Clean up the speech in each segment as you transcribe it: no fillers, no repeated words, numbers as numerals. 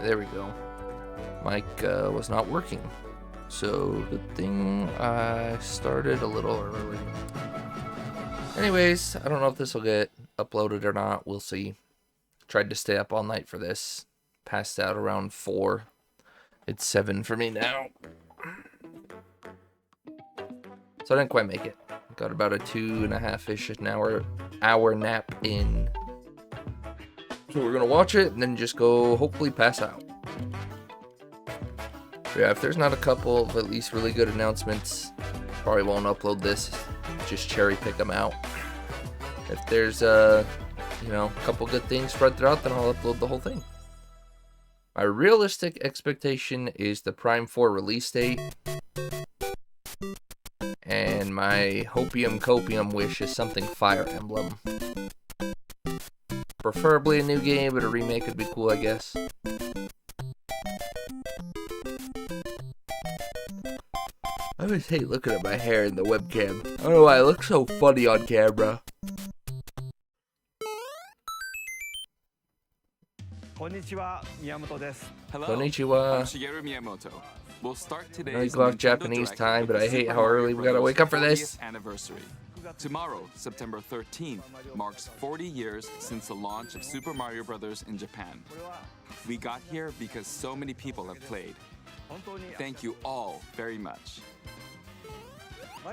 there we go. Mic was not working. So, good thing I started a little early. Anyways, I don't know if this will get uploaded or not. We'll see. Tried to stay up all night for this. Passed out around 4. It's 7 for me now. So I didn't quite make it. Got about a 2.5-ish an hour nap in. So we're gonna watch it and then just go hopefully pass out. Yeah, if there's not a couple of at least really good announcements, probably won't upload this. Just cherry pick them out. If there's a couple good things spread throughout, then I'll upload the whole thing. My realistic expectation is the Prime 4 release date. And my hopium copium wish is something Fire Emblem. Preferably a new game, but a remake would be cool, I guess. I always hate looking at my hair in the webcam. I don't know why it looks so funny on camera. Konnichiwa, Miyamoto desu. Hello, Konnichiwa. I'm Shigeru Miyamoto. We'll start I today's know you go off Nintendo Japanese Direct time, with but the I hate Super how Mario early we gotta Bros. wake up for this. 40th anniversary. Tomorrow, September 13th, marks 40 years since the launch of Super Mario Bros. In Japan. We got here because so many people have played. Thank you all very much.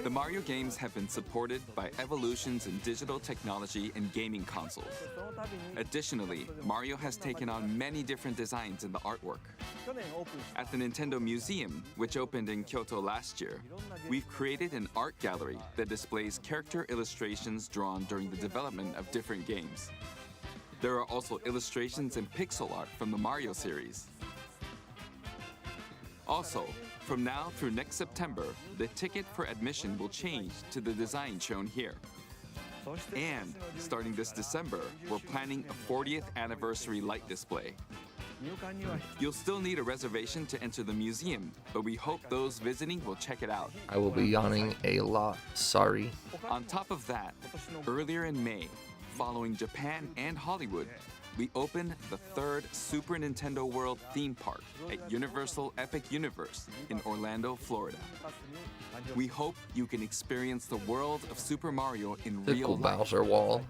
The Mario games have been supported by evolutions in digital technology and gaming consoles. Additionally, Mario has taken on many different designs in the artwork. At the Nintendo Museum, which opened in Kyoto last year, we've created an art gallery that displays character illustrations drawn during the development of different games. There are also illustrations and pixel art from the Mario series. Also, from now through next September, the ticket for admission will change to the design shown here. And starting this December, we're planning a 40th anniversary light display. You'll still need a reservation to enter the museum, but we hope those visiting will check it out. I will be yawning a lot. Sorry. On top of that, earlier in May, following Japan and Hollywood, we opened the 3rd Super Nintendo World theme park at Universal Epic Universe in Orlando, Florida. We hope you can experience the world of Super Mario in real Pickle life. Bowser wall.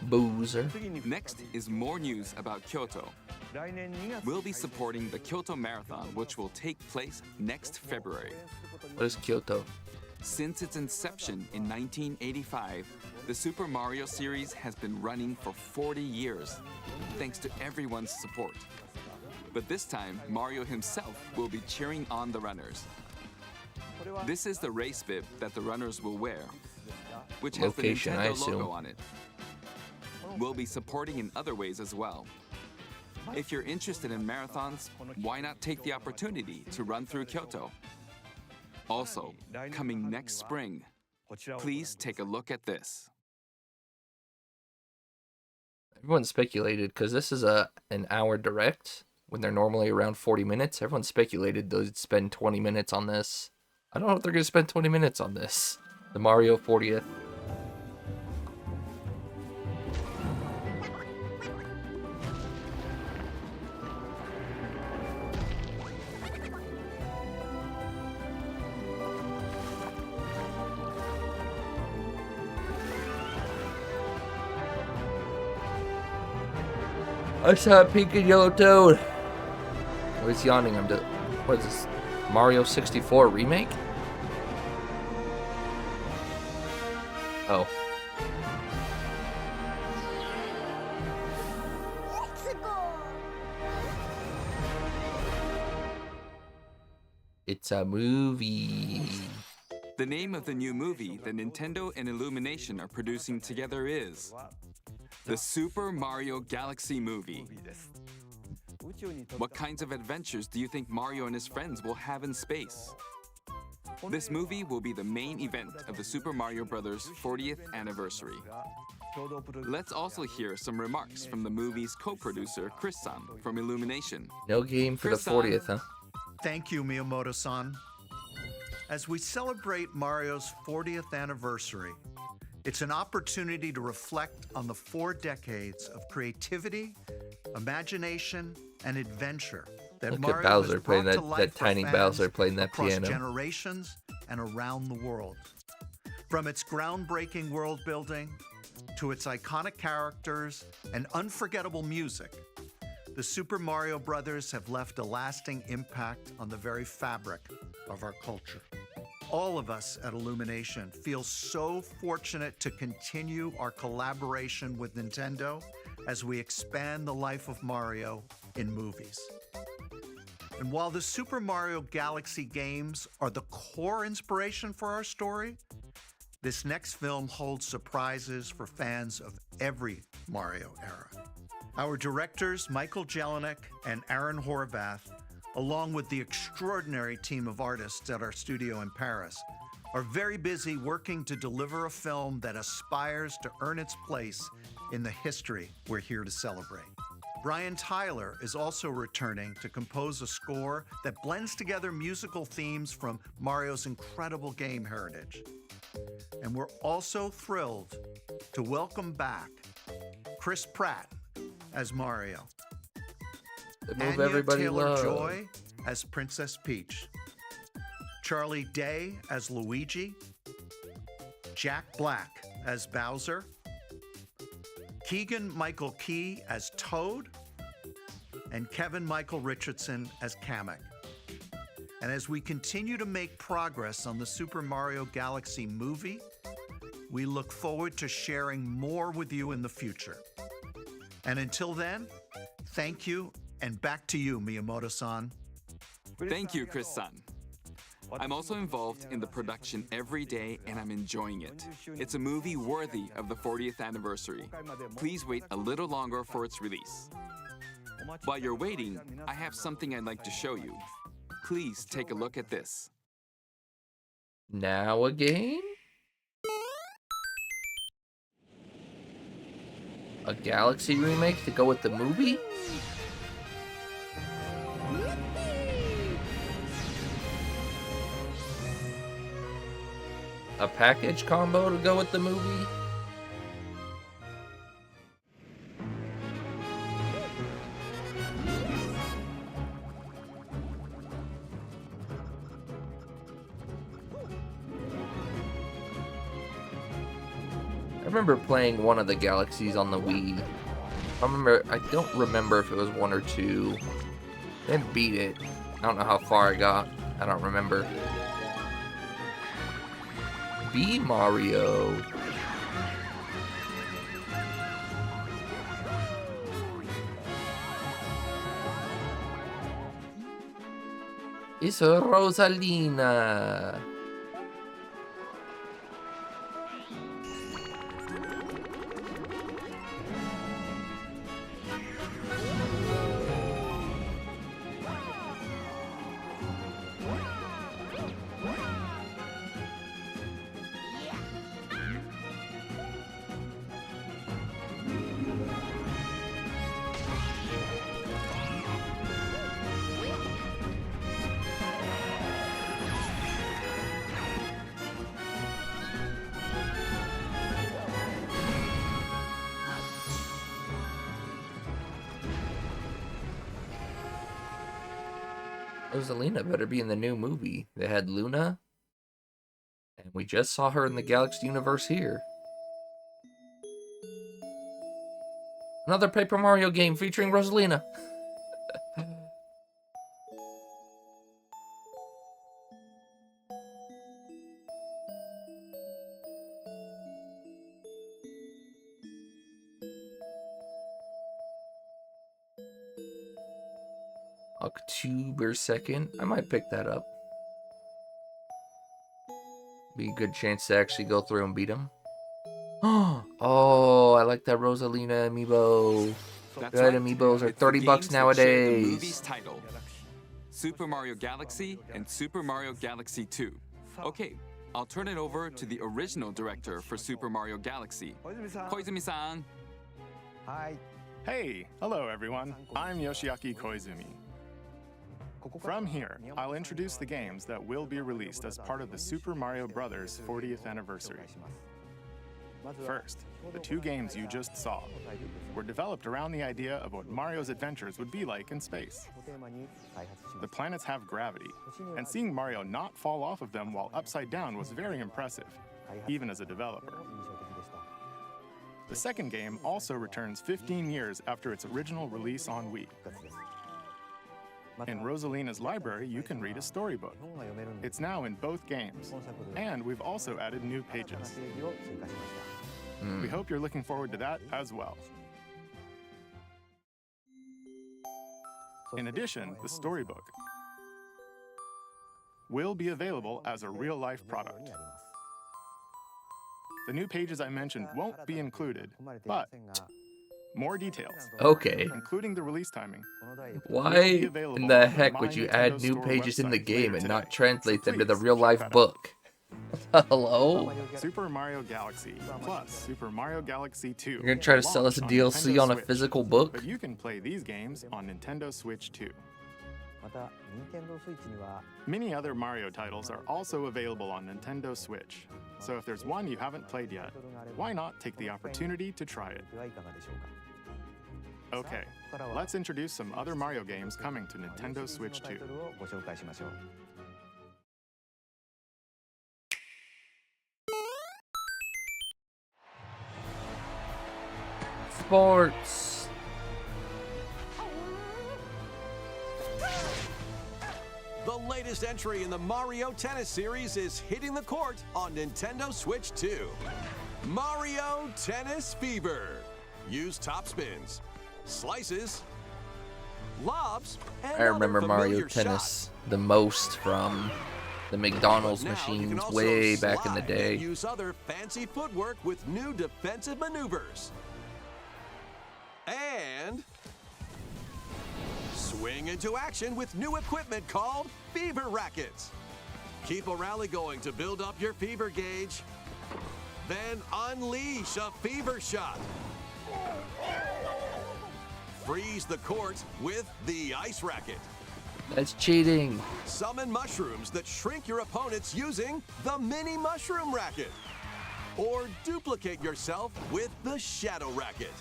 Boozer. Next is more news about Kyoto. We'll be supporting the Kyoto Marathon, which will take place next February. What is Kyoto? Since its inception in 1985, the Super Mario series has been running for 40 years, thanks to everyone's support. But this time, Mario himself will be cheering on the runners. This is the race bib that the runners will wear, which has Location, the I Nintendo assume. logo on it. We'll be supporting in other ways as well. If you're interested in marathons, why not take the opportunity to run through Kyoto? Also, coming next spring, please take a look at this. Everyone speculated, because this is an hour direct, when they're normally around 40 minutes, everyone speculated they'd spend 20 minutes on this. I don't know if they're going to spend 20 minutes on this. The Mario 40th. I saw a pink and yellow toad. Oh, he's yawning. What is this? Mario 64 remake? Oh. It's a movie. The name of the new movie that Nintendo and Illumination are producing together is the Super Mario Galaxy movie. What kinds of adventures do you think Mario and his friends will have in space? This movie will be the main event of the Super Mario Bros. 40th anniversary. Let's also hear some remarks from the movie's co-producer, Chris-san, from Illumination. No game for the Chris-san. 40th, huh? Thank you, Miyamoto-san. As we celebrate Mario's 40th anniversary, it's an opportunity to reflect on the 4 decades of creativity, imagination, and adventure that Look at Mario Bowser has playing brought to that life for tiny fans Bowser playing that across piano. generations and around the world. From its groundbreaking world building to its iconic characters and unforgettable music, the Super Mario Brothers have left a lasting impact on the very fabric of our culture. All of us at Illumination feel so fortunate to continue our collaboration with Nintendo as we expand the life of Mario in movies. And while the Super Mario Galaxy games are the core inspiration for our story, this next film holds surprises for fans of every Mario era. Our directors, Michael Jelinek and Aaron Horvath, along with the extraordinary team of artists at our studio in Paris, are very busy working to deliver a film that aspires to earn its place in the history we're here to celebrate. Brian Tyler is also returning to compose a score that blends together musical themes from Mario's incredible game heritage. And we're also thrilled to welcome back Chris Pratt as Mario, The move Anya everybody loves. Taylor-Joy as Princess Peach, Charlie Day as Luigi, Jack Black as Bowser, Keegan-Michael Key as Toad, and Kevin Michael Richardson as Kamek. And as we continue to make progress on the Super Mario Galaxy movie, we look forward to sharing more with you in the future. And until then, thank you, and back to you, Miyamoto-san. Thank you, Chris-san. I'm also involved in the production every day, and I'm enjoying it. It's a movie worthy of the 40th anniversary. Please wait a little longer for its release. While you're waiting, I have something I'd like to show you. Please take a look at this. Now a game? A Galaxy remake to go with the movie? A package combo to go with the movie? I remember playing one of the Galaxies on the Wii. I don't remember if it was 1 or 2. Didn't beat it. I don't know how far I got. I don't remember. B Mario. It's Rosalina. Rosalina better be in the new movie. They had Luna, and we just saw her in the Galaxy universe here. Another Paper Mario game featuring Rosalina. October 2nd. I might pick that up. Be a good chance to actually go through and beat him. Oh, I like that Rosalina amiibo. That's Good right. amiibos are It's the 30 bucks games that share the nowadays. movie's title. Super Mario Galaxy and Super Mario Galaxy 2. Okay, I'll turn it over to the original director for Super Mario Galaxy, Koizumi-san. Hi. Hey, hello everyone. I'm Yoshiaki Koizumi. From here, I'll introduce the games that will be released as part of the Super Mario Bros. 40th anniversary. First, the two games you just saw were developed around the idea of what Mario's adventures would be like in space. The planets have gravity, and seeing Mario not fall off of them while upside down was very impressive, even as a developer. The second game also returns 15 years after its original release on Wii. In Rosalina's library, you can read a storybook. It's now in both games, and we've also added new pages. We hope you're looking forward to that as well. In addition, the storybook will be available as a real-life product. The new pages I mentioned won't be included, but more details, Okay. including the release timing, Why in the heck would you add new pages in the game and not translate them to the real-life book? Hello? Super Mario Galaxy plus Super Mario Galaxy 2. You're gonna try to sell us a DLC on a physical book? But you can play these games on Nintendo Switch too. Many other Mario titles are also available on Nintendo Switch. So if there's one you haven't played yet, why not take the opportunity to try it? Okay, let's introduce some other Mario games coming to Nintendo Switch 2. Sports. The latest entry in the Mario Tennis series is hitting the court on Nintendo Switch 2. Mario Tennis Fever. Use top spins, slices, lobs, and I remember other Mario familiar Tennis shots. the most from the McDonald's But now you can machines also way back in the slide day. and use other fancy footwork with new defensive maneuvers. And swing into action with new equipment called Fever Rackets. Keep a rally going to build up your fever gauge. Then unleash a fever shot. Freeze the court with the Ice Racket. That's cheating. Summon mushrooms that shrink your opponents using the Mini Mushroom Racket. Or duplicate yourself with the Shadow Racket.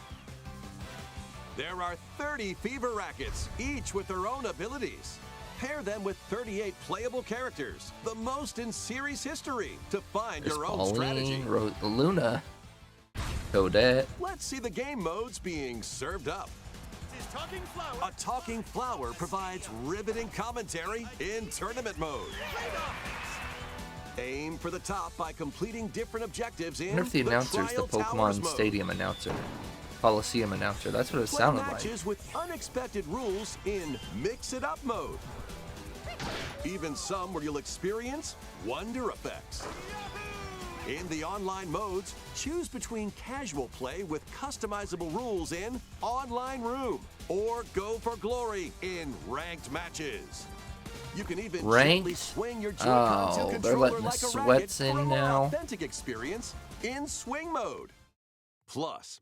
There are 30 Fever Rackets, each with their own abilities. Pair them with 38 playable characters, the most in series history, to find There's your own strategy. Pauline, Luna, Toadette. Let's see the game modes being served up. A talking flower provides riveting commentary in tournament mode. Aim for the top by completing different objectives I in wonder if the announcer's the Trial Towers Pokemon mode. Stadium announcer. Coliseum announcer. That's what it Play sounded like. matches with unexpected rules in Mix It Up mode. Even some where you'll experience wonder effects. In the online modes, choose between casual play with customizable rules in Online Room or go for glory in ranked matches. You can even gently Ranked? swing your Joy-Con Oh, tilt they're controller letting the like a racket sweats for a in more now. authentic experience in swing mode. Plus,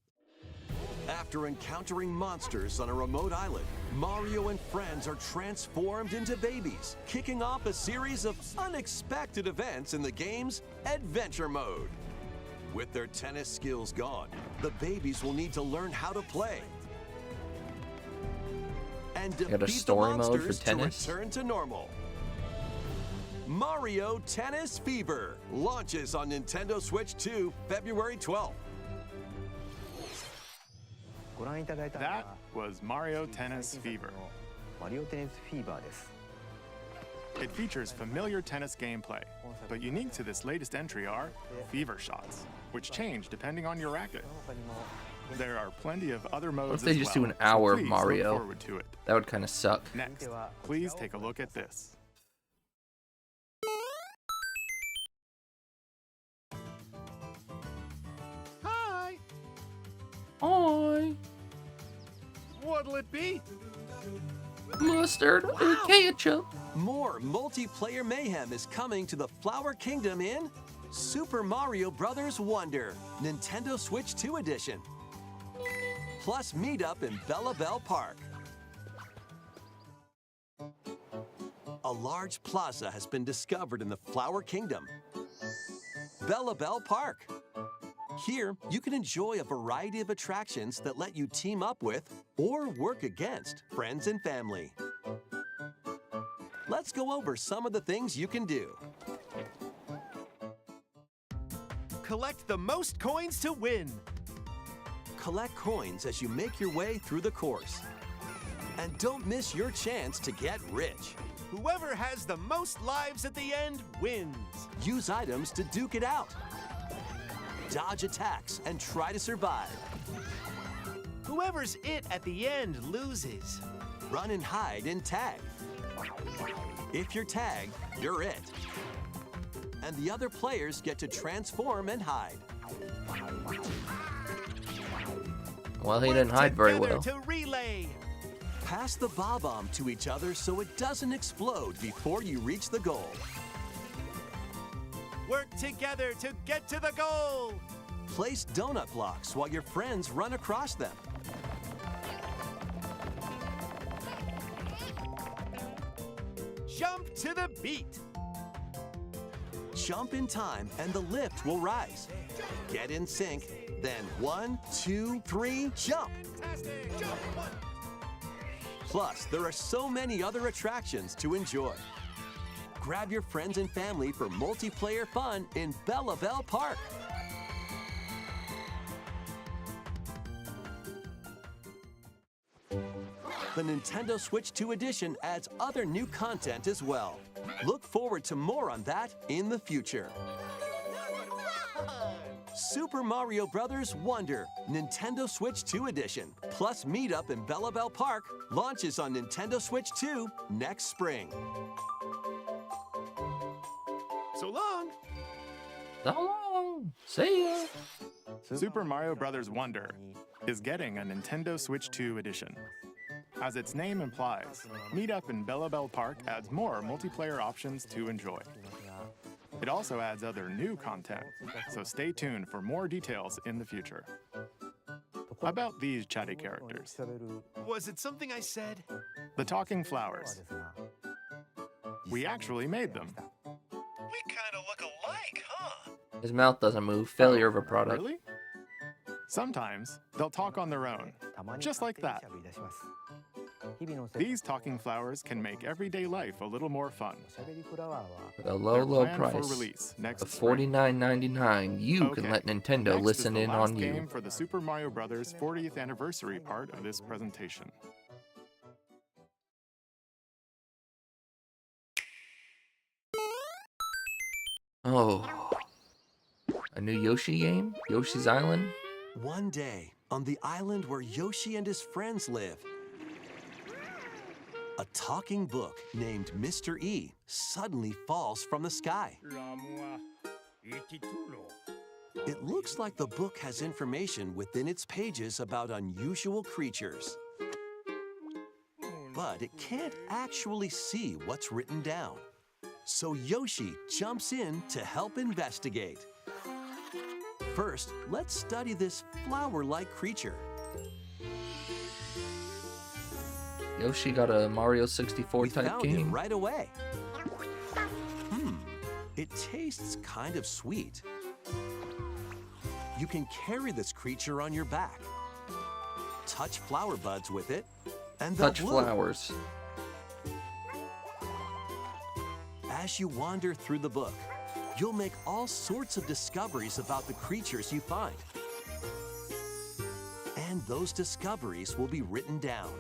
after encountering monsters on a remote island, Mario and friends are transformed into babies, kicking off a series of unexpected events in the game's Adventure Mode. With their tennis skills gone, the babies will need to learn how to play and got a defeat the story mode for monsters to tennis? return to normal. Mario Tennis Fever launches on Nintendo Switch 2 February 12th. That was Mario Tennis Fever. マリオテニスフィーバーです。 It features familiar tennis gameplay, but unique to this latest entry are fever shots, which change depending on your racket. There are plenty of other modes if they as just well, do an hour so of please Mario? look forward to it. That would kind of suck. Next, please take a look at this. Hi! Oi, What'll it be? mustard or ketchup? More multiplayer mayhem is coming to the Flower Kingdom in Super Mario Bros. Wonder, Nintendo Switch 2 Edition. Plus meetup in Bella Bell Park. A large plaza has been discovered in the Flower Kingdom. Bella Bell Park. Here, you can enjoy a variety of attractions that let you team up with or work against friends and family. Let's go over some of the things you can do. Collect the most coins to win. Collect coins as you make your way through the course. And don't miss your chance to get rich. Whoever has the most lives at the end wins. Use items to duke it out. Dodge attacks and try to survive. Whoever's it at the end loses. Run and hide and tag. If you're tagged, you're it. And the other players get to transform and hide. Well, he didn't hide very Together well. To relay. Pass the bomb to each other so it doesn't explode before you reach the goal. Work together to get to the goal. Place donut blocks while your friends run across them. Jump to the beat. Jump in time and the lift will rise. Get in sync, then 1, 2, 3, jump! Fantastic. Jump. One. Plus, there are so many other attractions to enjoy. Grab your friends and family for multiplayer fun in Bella Bell Park. The Nintendo Switch 2 edition adds other new content as well. Look forward to more on that in the future. Super Mario Bros. Wonder Nintendo Switch 2 edition plus Meetup in Bella Bell Park launches on Nintendo Switch 2 next spring. So long. So long. See ya. Super Mario Bros. Wonder is getting a Nintendo Switch 2 edition. As its name implies, Meetup in Bella Bell Park adds more multiplayer options to enjoy. It also adds other new content, so stay tuned for more details in the future. About these chatty characters, Was it something I said? the talking flowers. We actually made them. We kind of look alike, huh? His mouth doesn't move. Failure of a product. Really? Sometimes they'll talk on their own, just like that. These talking flowers can make everyday life a little more fun. With a low, low They're planned for price release next of spring. $49.99, you can Okay, let Nintendo Next listen is in the last on game you. for the Super Mario Bros. 40th anniversary part of this presentation. Oh. A new Yoshi game? Yoshi's Island? One day, on the island where Yoshi and his friends live, a talking book named Mr. E suddenly falls from the sky. It looks like the book has information within its pages about unusual creatures. But it can't actually see what's written down. So Yoshi jumps in to help investigate. First, let's study this flower-like creature. Yoshi got a Mario 64 We type found it game. right away. It tastes kind of sweet. You can carry this creature on your back. Touch flower buds with it, and they'll Touch bloom. flowers. As you wander through the book, you'll make all sorts of discoveries about the creatures you find. And those discoveries will be written down.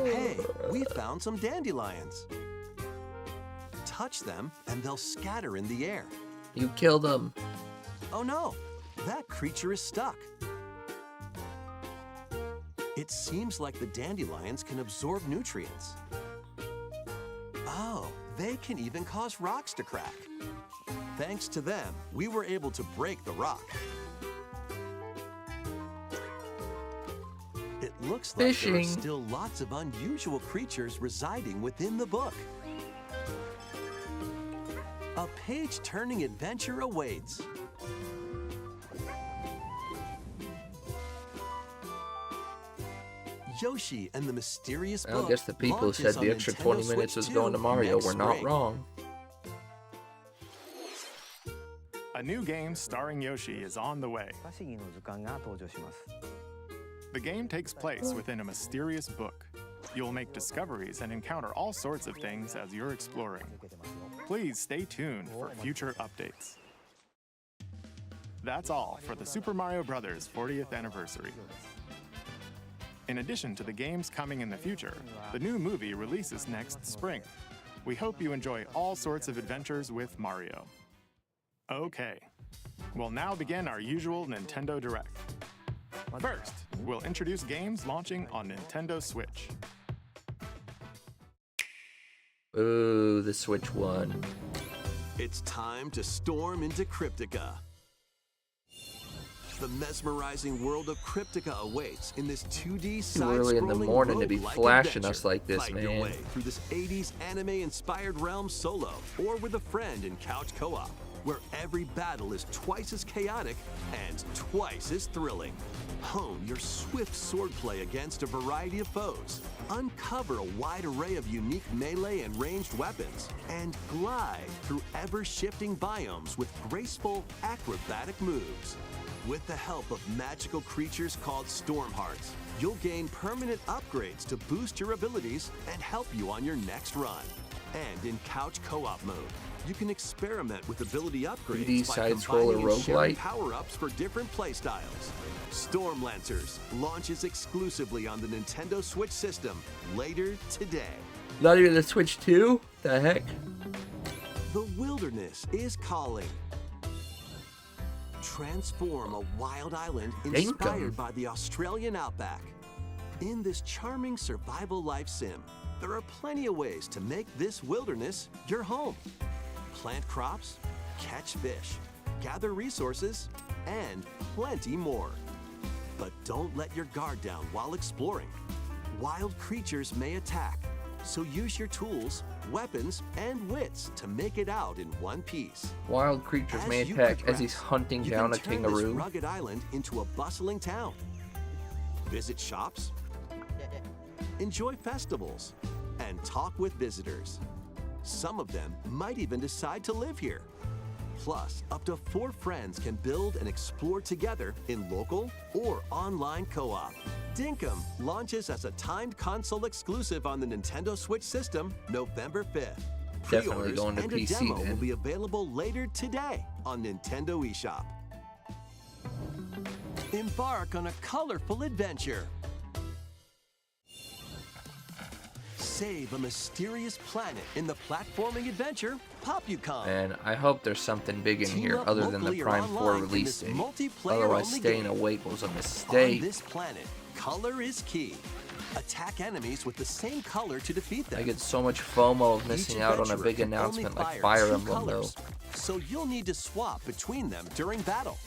Hey, we found some dandelions. Touch them, and they'll scatter in the air. You killed them. Oh no, that creature is stuck. It seems like the dandelions can absorb nutrients. Oh, they can even cause rocks to crack. Thanks to them, we were able to break the rock. It looks like there are Fishing. still lots of unusual creatures residing within the book. A page-turning adventure awaits. Yoshi and the Mysterious I Book guess the people who launches said on the extra Nintendo 20 minutes Switch was going to 2 Mario next were not spring. wrong. A A new game starring Yoshi is on the way. 不可思議の図鑑が登場します The game takes place within a mysterious book. You'll make discoveries and encounter all sorts of things as you're exploring. Please stay tuned for future updates. That's all for the Super Mario Bros. 40th anniversary. In addition to the games coming in the future, the new movie releases next spring. We hope you enjoy all sorts of adventures with Mario. Okay, we'll now begin our usual Nintendo Direct. First, we'll introduce games launching on Nintendo Switch. Ooh, the Switch one. It's time to storm into Cryptica. The mesmerizing world of Cryptica awaits in this 2D Too early in the morning to be roguelike flashing adventure. us like this, Fight your man. way through this 80s anime-inspired realm solo or with a friend in couch co-op, where every battle is twice as chaotic and twice as thrilling. Hone your swift swordplay against a variety of foes, uncover a wide array of unique melee and ranged weapons, and glide through ever-shifting biomes with graceful, acrobatic moves. With the help of magical creatures called Storm Hearts, you'll gain permanent upgrades to boost your abilities and help you on your next run. And in couch co-op mode, you can experiment with ability upgrades 3D by side-scroller combining and sharing roguelite. power-ups for different playstyles. Storm Lancers launches exclusively on the Nintendo Switch system later today. Not even the Switch 2? The heck? The wilderness is calling. Transform a wild island inspired by the Australian outback. In this charming survival life sim, there are plenty of ways to make this wilderness your home. Plant crops, catch fish, gather resources, and plenty more. But don't let your guard down while exploring. Wild creatures may attack, so use your tools, weapons, and wits to make it out in one piece. Wild creatures may As you attack as progress, he's hunting you down can a turn this kangaroo. rugged island into a bustling town. Visit shops, enjoy festivals, and talk with visitors. Some of them might even decide to live here. Plus, up to 4 friends can build and explore together in local or online co-op. Dinkum launches as a timed console exclusive on the Nintendo Switch system November 5th. Definitely Pre-orders going to and PC a demo will then. be available later today on Nintendo eShop. Embark on a colorful adventure. Save a mysterious planet in the platforming adventure Popucom. And I hope there's something big in Team here up other than the locally or Prime 4 online in release this date. multiplayer Otherwise, only staying game. awake was a On mistake. this planet, color is key. Attack enemies with the same color to defeat them. I get so much FOMO of missing Each out on a adventurer big can announcement only like fire Fire 2 Emblem, though. colors, so you'll need to swap between them during battle.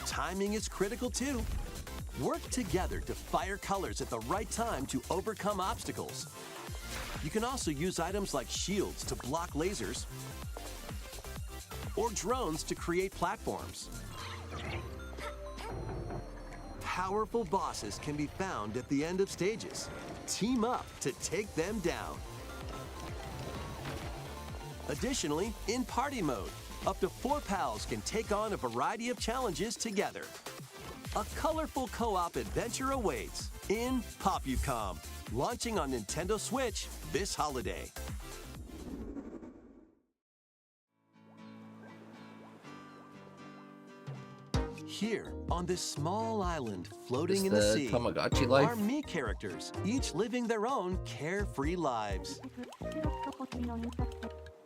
Timing is critical too. Work together to fire colors at the right time to overcome obstacles. You can also use items like shields to block lasers or drones to create platforms. Powerful bosses can be found at the end of stages. Team up to take them down. Additionally, in party mode, up to 4 pals can take on a variety of challenges together. A colorful co-op adventure awaits in Popucom, launching on Nintendo Switch this holiday. Here, on this small island floating in the the sea, Tamagotchi life? are me characters, each living their own carefree lives.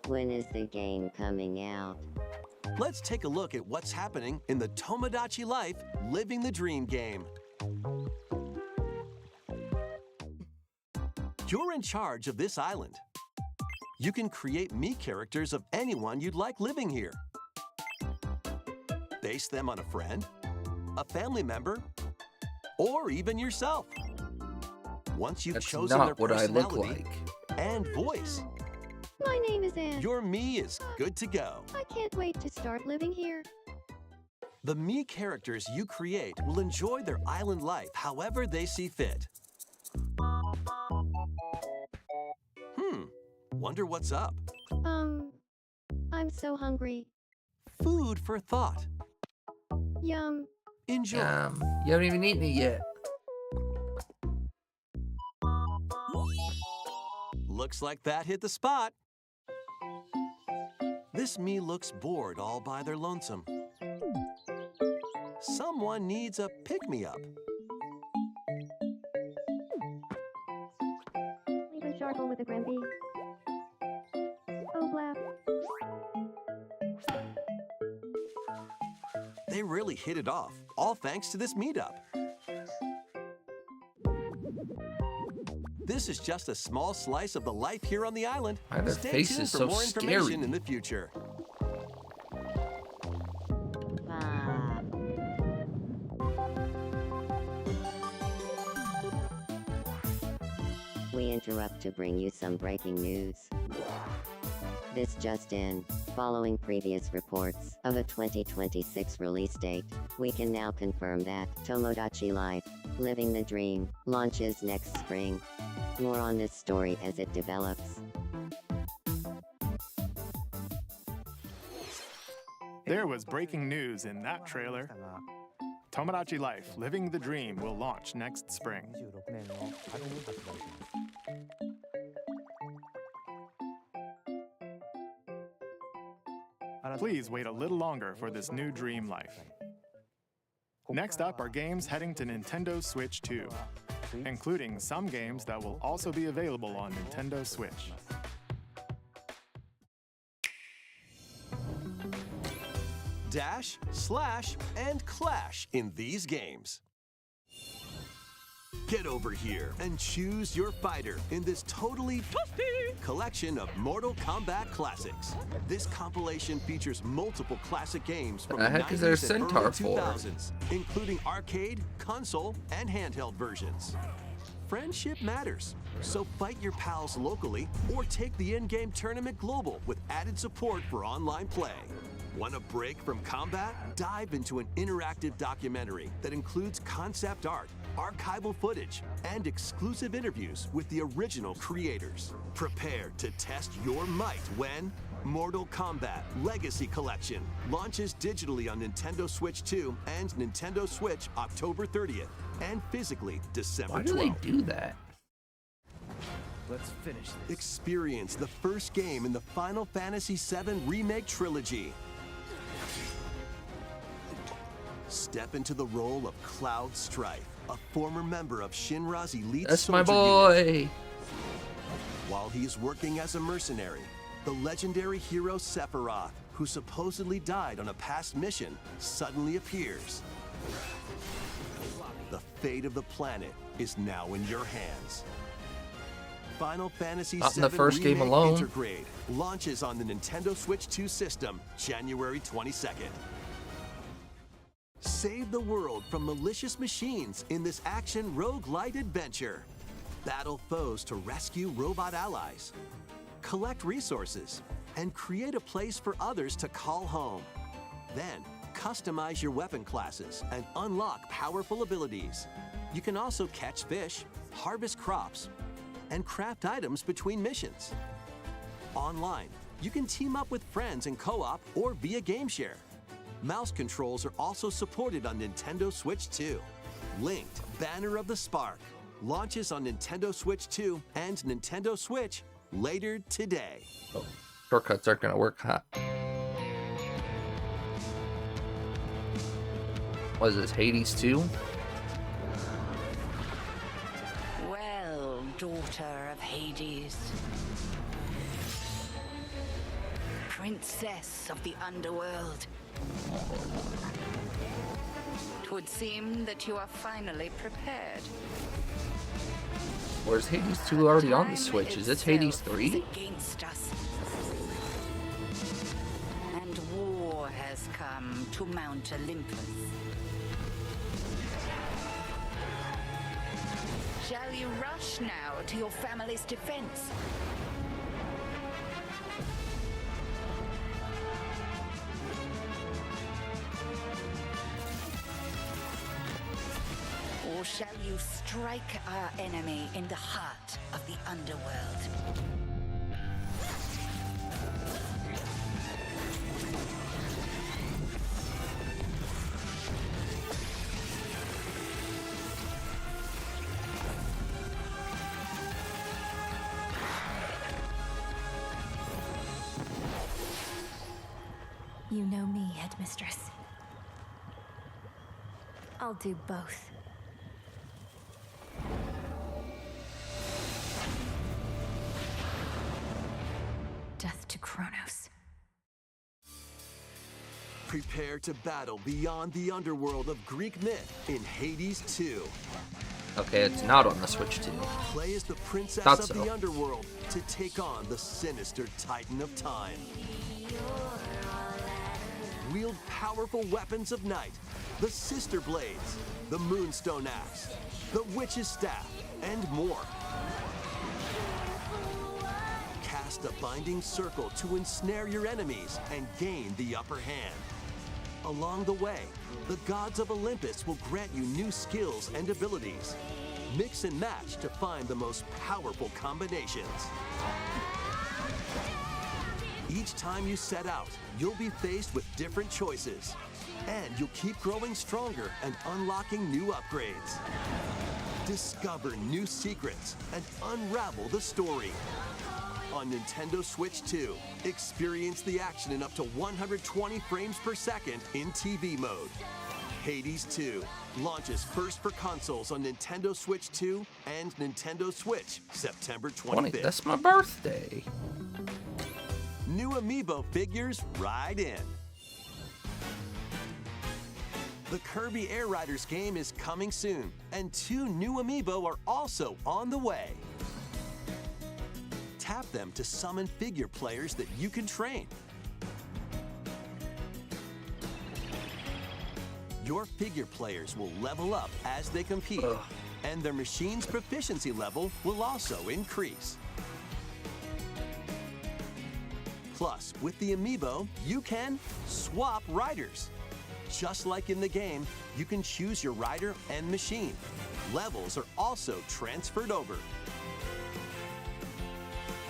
When is the game coming out? Let's take a look at what's happening in the Tomodachi Life Living the Dream game. You're in charge of this island. You can create me characters of anyone you'd like living here. Base them on a friend, a family member, or even yourself. Once you've That's chosen not their what I look personality like. and voice, My name is Anne. your me is good to go. I can't wait to start living here. The me characters you create will enjoy their island life however they see fit. Hmm. Wonder what's up. I'm so hungry. Food for thought. Yum. Enjoy. You haven't even eaten it yet. Looks like that hit the spot. This me looks bored all by their lonesome. Someone needs a pick-me-up. Leave a charcoal with a Gramby. Oh, blap. They really hit it off, all thanks to this meetup. This is just a small slice of the life here on the island. Why are their Stay faces tuned for so more scary? information in the future. We interrupt to bring you some breaking news. This just in. Following previous reports of a 2026 release date, we can now confirm that Tomodachi Life, Living the Dream, launches next spring. More on this story as it develops. There was breaking news in that trailer. Tomodachi Life, Living the Dream will launch next spring. 26年の春に発売します。 Please wait a little longer for this new dream life. Next up are games heading to Nintendo Switch 2, including some games that will also be available on Nintendo Switch. Dash, slash, and clash in these games. Get over here and choose your fighter in this totally toasty collection of Mortal Kombat classics. This compilation features multiple classic games from The the heck is there a 90s and centaur early for? 2000s, including arcade, console, and handheld versions. Friendship matters, so fight your pals locally or take the in-game tournament global with added support for online play. Want a break from combat? Dive into an interactive documentary that includes concept art, archival footage, and exclusive interviews with the original creators. Prepare to test your might when Mortal Kombat Legacy Collection launches digitally on Nintendo Switch 2 and Nintendo Switch October 30th, and physically December 12th. Why do they do that? Let's finish this. Experience the first game in the Final Fantasy VII Remake Trilogy. Step into the role of Cloud Strife, a former member of Shinra's elite That's my soldier unit. boy. While he's working as a mercenary, the legendary hero Sephiroth, who supposedly died on a past mission, suddenly appears. The fate of the planet is now in your hands. Final Fantasy Not VII in the first game Remake alone. Intergrade launches on the Nintendo Switch 2 system January 22nd. Save the world from malicious machines in this action roguelite adventure. Battle foes to rescue robot allies. Collect resources and create a place for others to call home. Then, customize your weapon classes and unlock powerful abilities. You can also catch fish, harvest crops, and craft items between missions. Online, you can team up with friends in co-op or via game share. Mouse controls are also supported on Nintendo Switch 2. Linked Banner of the Spark launches on Nintendo Switch 2 and Nintendo Switch later today. Oh, shortcuts aren't gonna work, huh? What is this, Hades 2? Well, daughter of Hades, princess of the underworld, 'twould seem that you are finally prepared. Where's Hades 2 already on the Time Switch? Is this Hades itself 3? is against us. And war has come to Mount Olympus. Shall you rush now to your family's defense? Or shall you strike our enemy in the heart of the underworld? You know me, Headmistress. I'll do both. Death to Kronos. Prepare to battle beyond the underworld of Greek myth in Hades 2. Okay, it's not on the Switch 2. Play as the princess Thought of so. the underworld to take on the sinister Titan of Time. Wield powerful weapons of night, the Sister Blades, the Moonstone Axe, the Witch's Staff, and more. Cast a binding circle to ensnare your enemies and gain the upper hand. Along the way, the gods of Olympus will grant you new skills and abilities. Mix and match to find the most powerful combinations. Each time you set out, you'll be faced with different choices. And you'll keep growing stronger and unlocking new upgrades. Discover new secrets and unravel the story. On Nintendo Switch 2, experience the action in up to 120 frames per second in TV mode. Hades 2 launches first for consoles on Nintendo Switch 2 and Nintendo Switch September 25th. That's my birthday. New amiibo figures ride in. The Kirby Air Riders game is coming soon, and 2 new amiibo are also on the way. Tap them to summon figure players that you can train. Your figure players will level up as they compete, and their machine's proficiency level will also increase. Plus, with the amiibo, you can swap riders. Just like in the game, you can choose your rider and machine. Levels are also transferred over.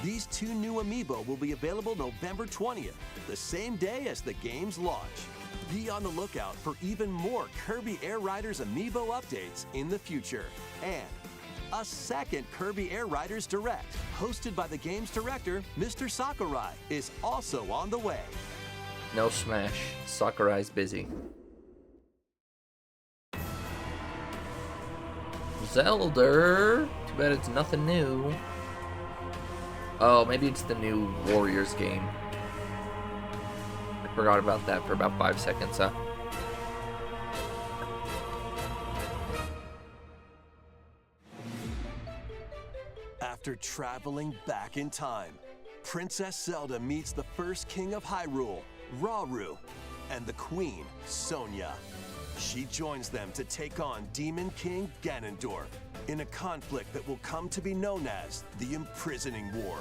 These 2 new amiibo will be available November 20th, the same day as the game's launch. Be on the lookout for even more Kirby Air Riders amiibo updates in the future. And a second Kirby Air Riders Direct, hosted by the game's director, Mr. Sakurai, is also on the way. No Smash. Sakurai's busy. Zelda. Too bad it's nothing new. Oh, maybe it's the new Warriors game. I forgot about that for about 5 seconds, huh? After traveling back in time, Princess Zelda meets the first king of Hyrule, Rauru, and the queen, Sonia. She joins them to take on Demon King Ganondorf in a conflict that will come to be known as the Imprisoning War.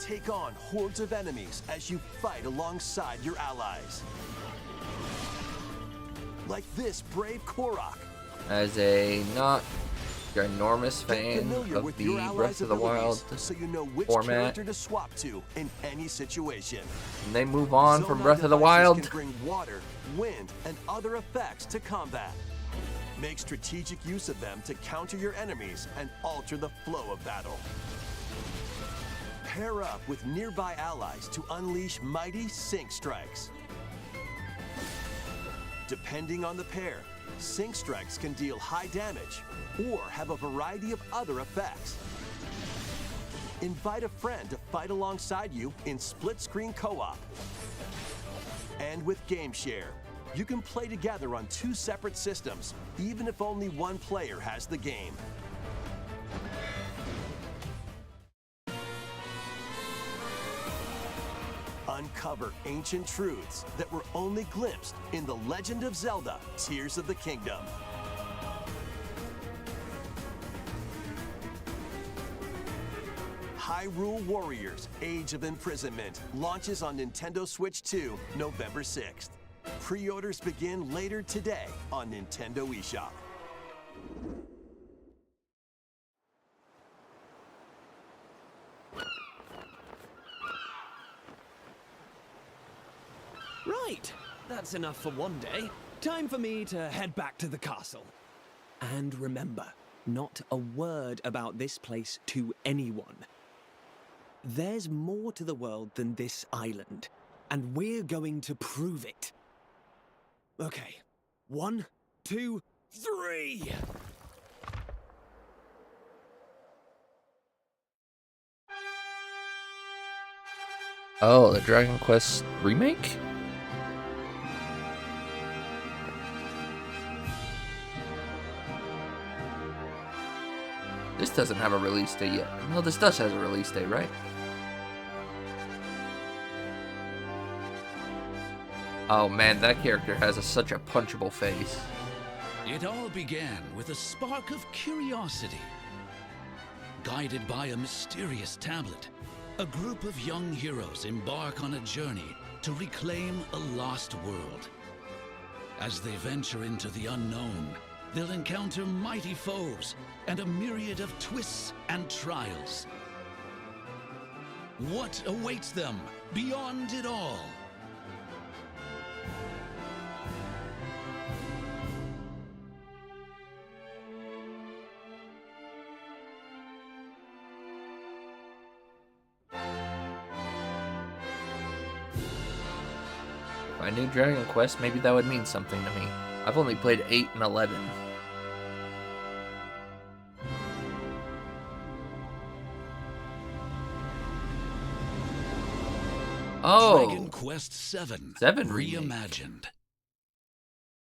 Take on hordes of enemies as you fight alongside your allies. Like this brave Korok. As a not ginormous fan of the Breath of the Wild so you know which format, character to swap to in any situation. and they move on from Zonai Breath of the devices Wild. Can bring water, wind, and other effects to combat. Make strategic use of them to counter your enemies and alter the flow of battle. Pair up with nearby allies to unleash mighty sync strikes. Depending on the pair, sync strikes can deal high damage or have a variety of other effects. Invite a friend to fight alongside you in split-screen co-op. And with Game Share, you can play together on 2 separate systems, even if only one player has the game. Uncover ancient truths that were only glimpsed in The Legend of Zelda: Tears of the Kingdom. Hyrule Warriors: Age of Imprisonment launches on Nintendo Switch 2 November 6th. Pre-orders begin later today on Nintendo eShop. Right, that's enough for one day. Time for me to head back to the castle. And remember, not a word about this place to anyone. There's more to the world than this island. and we're going to prove it. Okay, 1, 2, 3! Oh, the Dragon Quest remake? This doesn't have a release date yet. No, this does have a release date, right? Oh man, that character has such a punchable face. It all began with a spark of curiosity. Guided by a mysterious tablet, a group of young heroes embark on a journey to reclaim a lost world. As they venture into the unknown, they'll encounter mighty foes and a myriad of twists and trials. What awaits them beyond it all? If I knew Dragon Quest, maybe that would mean something to me. I've only played 8 and 11. Oh, Dragon Quest 7 reimagined.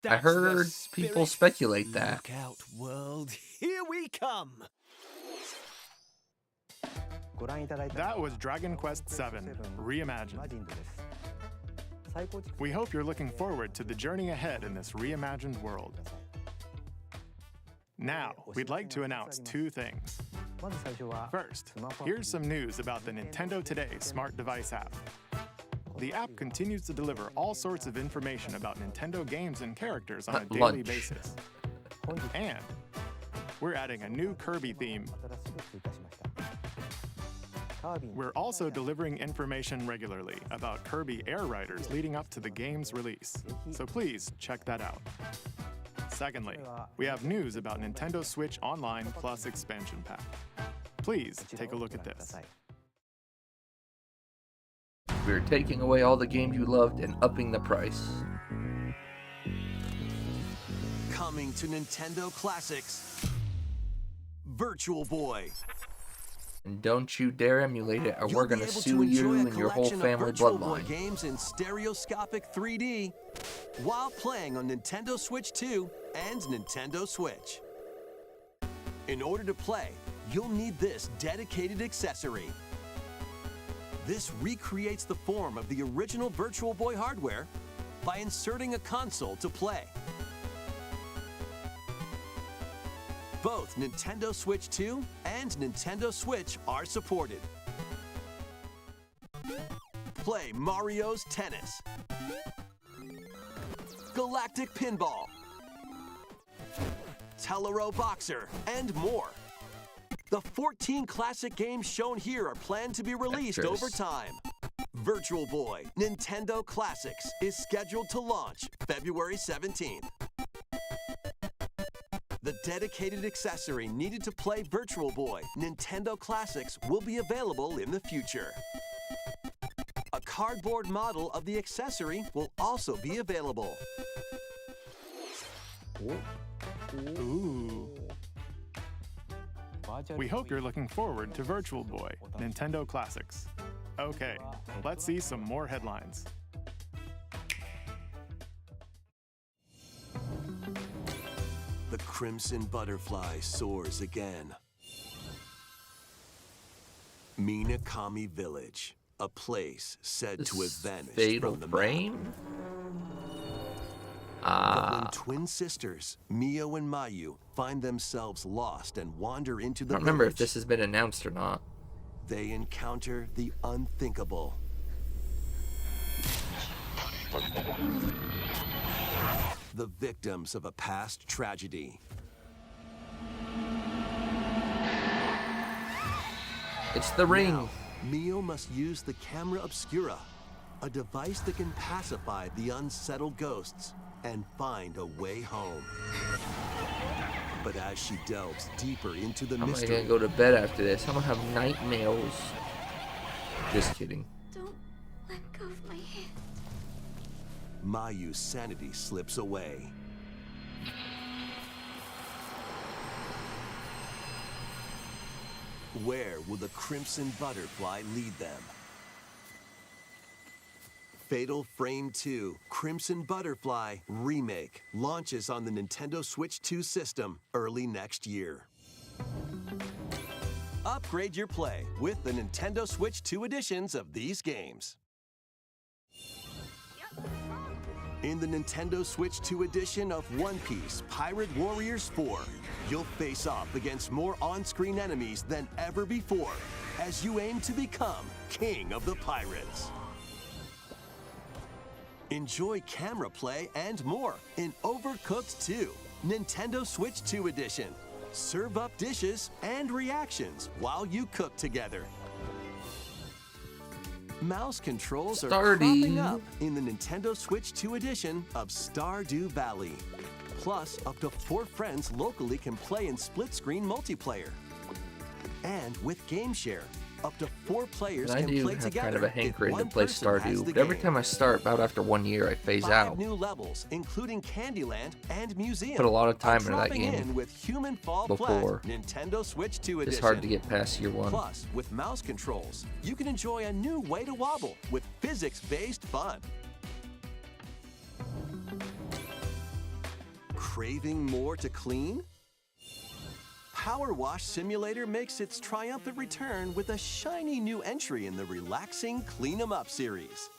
I heard people speculate that. Look out, world. Here we come. That was Dragon Quest 7 Reimagined. We hope you're looking forward to the journey ahead in this reimagined world. Now, we'd like to announce 2 things. First, here's some news about the Nintendo Today smart device app. The app continues to deliver all sorts of information about Nintendo games and characters on a daily basis. And we're adding a new Kirby theme. We're also delivering information regularly about Kirby Air Riders leading up to the game's release, so please check that out. Secondly, we have news about Nintendo Switch Online Plus Expansion Pack. Please take a look at this. We're taking away all the games you loved and upping the price. Coming to Nintendo Classics, Virtual Boy. And don't you dare emulate it, or You'll we're be gonna able sue to you enjoy a and your whole collection of family Virtual Boy bloodline. games in stereoscopic 3D while playing on Nintendo Switch 2 and Nintendo Switch. In order to play, you'll need this dedicated accessory. This recreates the form of the original Virtual Boy hardware by inserting a console to play. Both Nintendo Switch 2 and Nintendo Switch are supported. Play Mario's Tennis, Galactic Pinball, Tellero Boxer, and more. The 14 classic games shown here are planned to be released over time. Virtual Boy Nintendo Classics is scheduled to launch February 17th. The dedicated accessory needed to play Virtual Boy Nintendo Classics will be available in the future. A cardboard model of the accessory will also be available. Ooh. We hope you're looking forward to Virtual Boy Nintendo Classics. Okay, let's see some more headlines. The Crimson Butterfly soars again. Minakami Village, a place said to have vanished Fatal from the Frame? map. But when twin sisters, Mio and Mayu, find themselves lost and wander into the I don't remember if village, this has been announced or not. they encounter the unthinkable. The victims of a past tragedy. It's the ring. Now, Mio must use the camera obscura, a device that can pacify the unsettled ghosts and find a way home. But as she delves deeper into the How am I mystery, gonna go to bed after this? I'm gonna have nightmares. Just kidding. Don't let go of my hand. Mayu's sanity slips away. Where will the Crimson Butterfly lead them? Fatal Frame 2 Crimson Butterfly Remake launches on the Nintendo Switch 2 system early next year. Upgrade your play with the Nintendo Switch 2 editions of these games. In the Nintendo Switch 2 edition of One Piece Pirate Warriors 4, you'll face off against more on-screen enemies than ever before as you aim to become King of the Pirates. Enjoy camera play and more in Overcooked 2, Nintendo Switch 2 edition. Serve up dishes and reactions while you cook together. Mouse controls are cropping up in the Nintendo Switch 2 edition of Stardew Valley. Plus, up to 4 friends locally can play in split-screen multiplayer. And with Game Share, up to 4 players I can do play have together. kind of a hankering to play Stardew, but every game. time I start, about after 1 year, I phase 5 out. new levels, including Candyland and Museum. Put a lot of time are into that dropping game in with Human Fall before. Flat, Nintendo Switch 2 edition. It's hard to get past year 1. Plus, with mouse controls, you can enjoy a new way to wobble with physics-based fun. Craving more to clean? Power Wash Simulator makes its triumphant return with a shiny new entry in the relaxing Clean 'em Up series.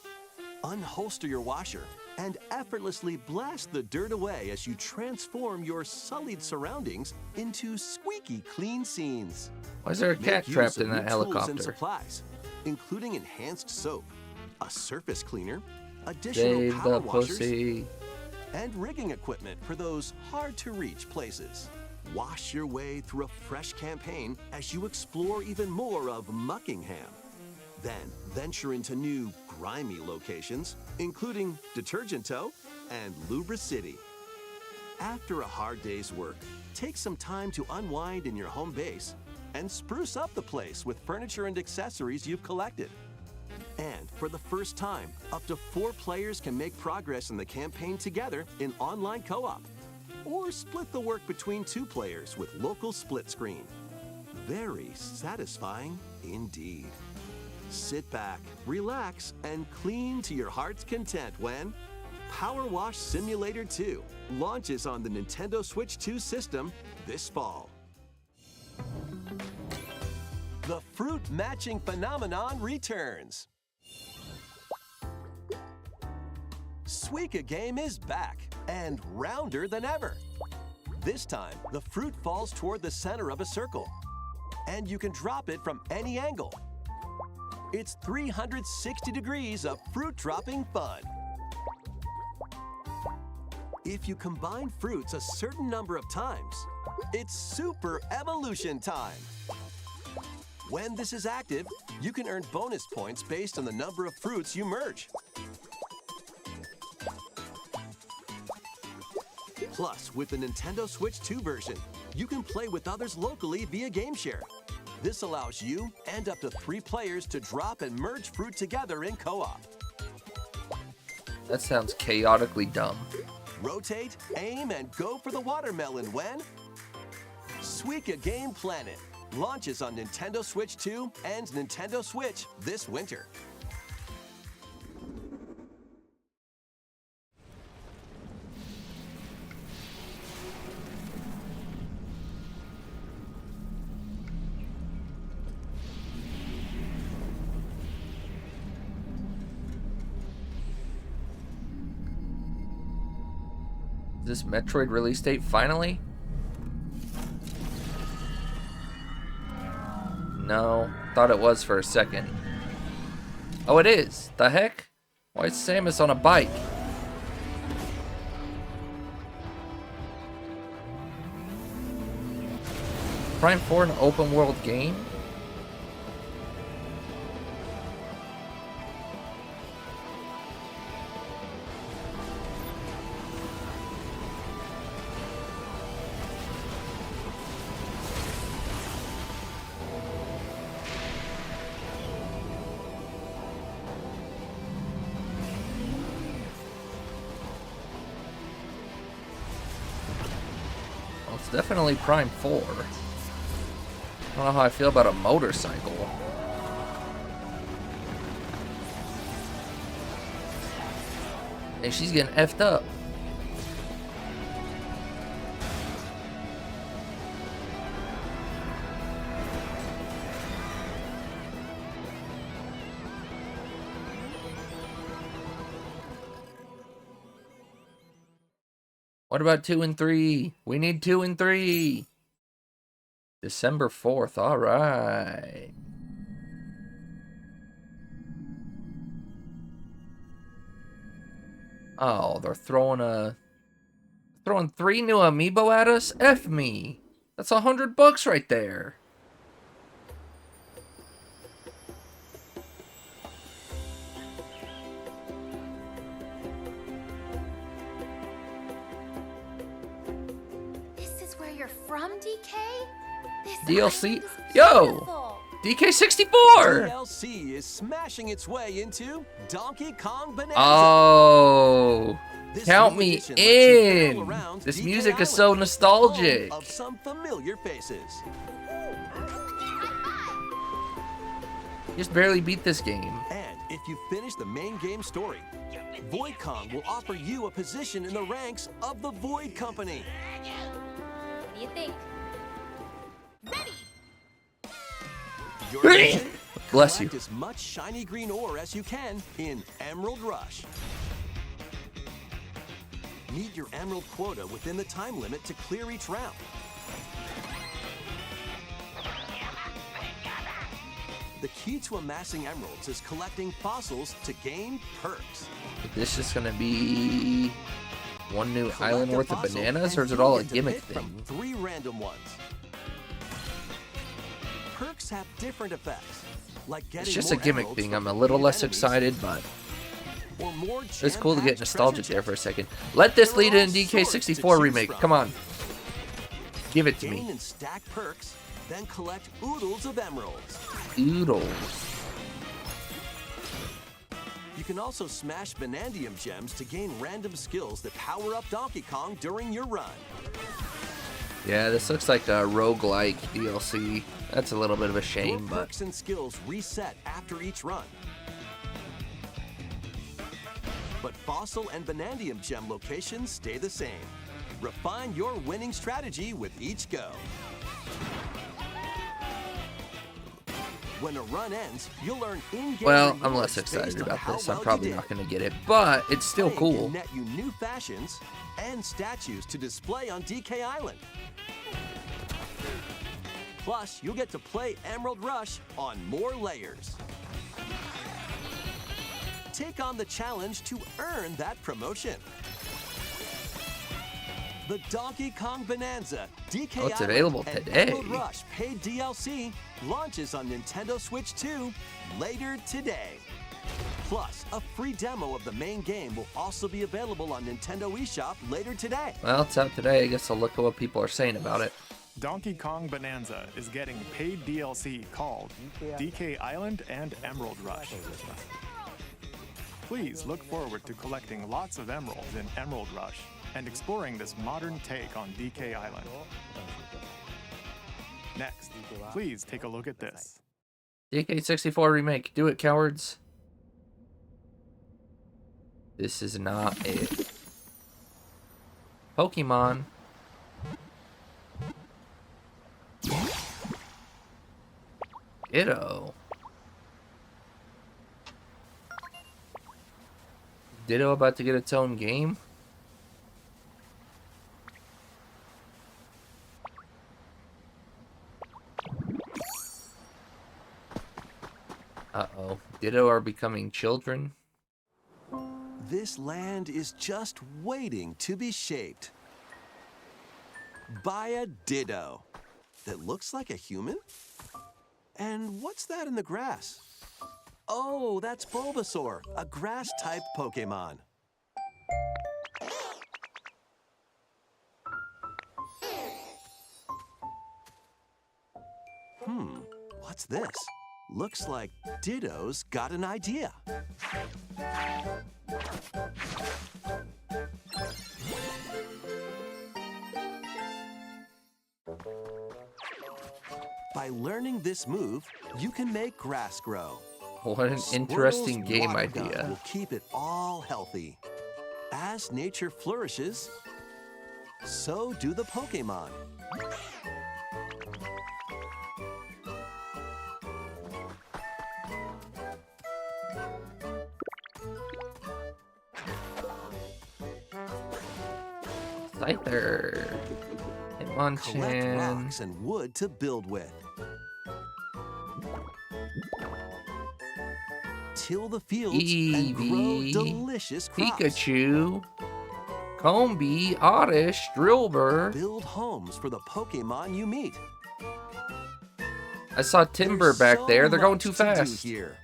Unholster your washer and effortlessly blast the dirt away as you transform your sullied surroundings into squeaky clean scenes. Why is there a cat Make use trapped of in that new tools and helicopter? supplies, including enhanced soap, a surface cleaner, additional Save power the washers, pussy. and rigging equipment for those hard-to-reach places. Wash your way through a fresh campaign as you explore even more of Muckingham. Then venture into new, grimy locations, including Detergent Toe and Lubra City. After a hard day's work, take some time to unwind in your home base and spruce up the place with furniture and accessories you've collected. And for the first time, up to 4 players can make progress in the campaign together in online co-op. Or split the work between 2 players with local split screen. Very satisfying indeed. Sit back, relax, and clean to your heart's content when Power Wash Simulator 2 launches on the Nintendo Switch 2 system this fall. The fruit matching phenomenon returns. Suika Game is back and rounder than ever. This time, the fruit falls toward the center of a circle, and you can drop it from any angle. It's 360 degrees of fruit dropping fun. If you combine fruits a certain number of times, it's super evolution time. When this is active, you can earn bonus points based on the number of fruits you merge. Plus, with the Nintendo Switch 2 version, you can play with others locally via Game Share. This allows you and up to 3 players to drop and merge fruit together in co-op. That sounds chaotically dumb. Rotate, aim, and go for the watermelon when Suika Game Planet launches on Nintendo Switch 2 and Nintendo Switch this winter. Is this Metroid release date finally? No, thought it was for a second. Oh, it is. The heck? Why is Samus on a bike? Prime 4 an open world game? definitely Prime 4. I don't know how I feel about a motorcycle. Hey, she's getting effed up. What about 2 and 3? We need 2 and 3. December 4th. All right. Oh, they're throwing 3 new amiibo at us? F me. That's $100 right there. This is where you're from, DK? This DLC? island is Yo! beautiful. DK64! DLC is smashing its way into Donkey Kong Bonanza. Oh! This Count new me edition lets you barrel in! around This DK music is Island, so nostalgic. home of some familiar faces. Just barely beat this game. And if you finish the main game story, Void Kong will offer you a position in the ranks of the Void Company. What do you think? Your mission? Bless you. Collect as much shiny green ore as you can in Emerald Rush. Meet your emerald quota within the time limit to clear each round. The key to amassing emeralds is collecting fossils to gain perks. Is this just gonna be one new Collect island a worth of fossil bananas, or and is it you'll all a get to gimmick pick from thing? 3 random ones. Perks have different effects, like getting It's just a more gimmick emeralds thing. from I'm a little less enemies, excited, but or more it's cool to get jam-packed nostalgic treasure there for a chests. second. Let this There are lead in all sorts to DK64 choose remake. from. Come on. Give it to Gain me. and stack perks, then collect oodles of emeralds. Oodles. You can also smash Bonandium gems to gain random skills that power up Donkey Kong during your run. Yeah, this looks like a roguelike DLC. That's a little bit of a Your shame, but perks and skills reset after each run. But Fossil and Bonandium gem locations stay the same. Refine your winning strategy with each go. When a run ends, you'll earn in-game well, I'm rewards less based excited on about how this. well I'm you probably did. not going to get it, but it's still Playing cool. can net you new fashions and statues to display on DK Island. Plus, you'll get to play Emerald Rush on more layers. Take on the challenge to earn that promotion. The Donkey Kong Bonanza DK Oh, it's Island available and today. Emerald Rush paid DLC launches on Nintendo Switch 2 later today. Plus, a free demo of the main game will also be available on Nintendo eShop later today. Well, it's out today. I guess I'll look at what people are saying about it. Donkey Kong Bonanza is getting paid DLC called DK Island and Emerald Rush. Please look forward to collecting lots of emeralds in Emerald Rush and exploring this modern take on DK Island. Next, please take a look at this. DK64 remake. Do it, cowards. This is not it. Pokemon. Ditto. Ditto about to get its own game? Uh-oh. Ditto are becoming children? This land is just waiting to be shaped by a Ditto that looks like a human? And what's that in the grass? Oh, that's Bulbasaur, a grass-type Pokemon. What's this? Looks like Ditto's got an idea. By learning this move, you can make grass grow. What an interesting Squirtle's game water gun idea. will keep it all healthy. As nature flourishes, so do the Pokemon. Scyther. Collect Hitmonchan. rocks and wood to build with. Till the fields and grow Eevee. delicious crops. Pikachu. Combee. Oddish. Drillbur. Build homes for the Pokemon you meet. I saw Timber There's back so there. They're going much too to do fast. here.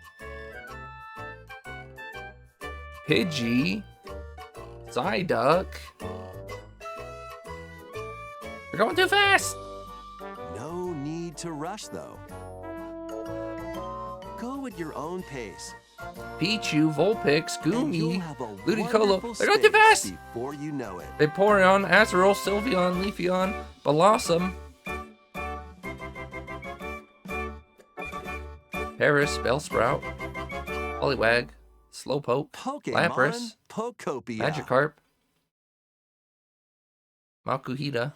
Pidgey. Psyduck. They're going too fast. No need to rush, though. Go at your own pace. Pichu, Vulpix, And you'll Goomy, have a Ludicolo. wonderful They're going too space fast. before you know it. Vaporeon, Azurill, Sylveon, Leafeon, Blossom, Paris, Bellsprout, Poliwag, Slowpoke, Pokemon Lapras, Pokopia. Magikarp, Makuhita,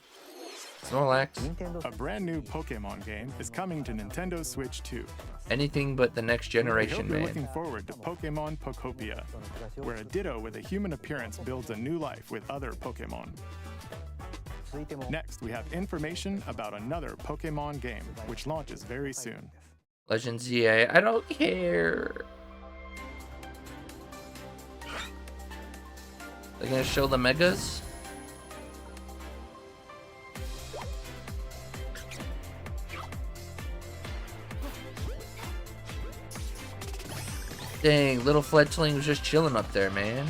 Snorlax. A brand new Pokemon game is coming to Nintendo Switch 2. Anything but the next We hope generation, you're man. looking forward to Pokemon Pokopia, where a Ditto with a human appearance builds a new life with other Pokemon. Next, we have information about another Pokemon game, which launches very soon. Legends EA, I don't care. They're gonna show the megas. Dang, little fledgling was just chilling up there, man.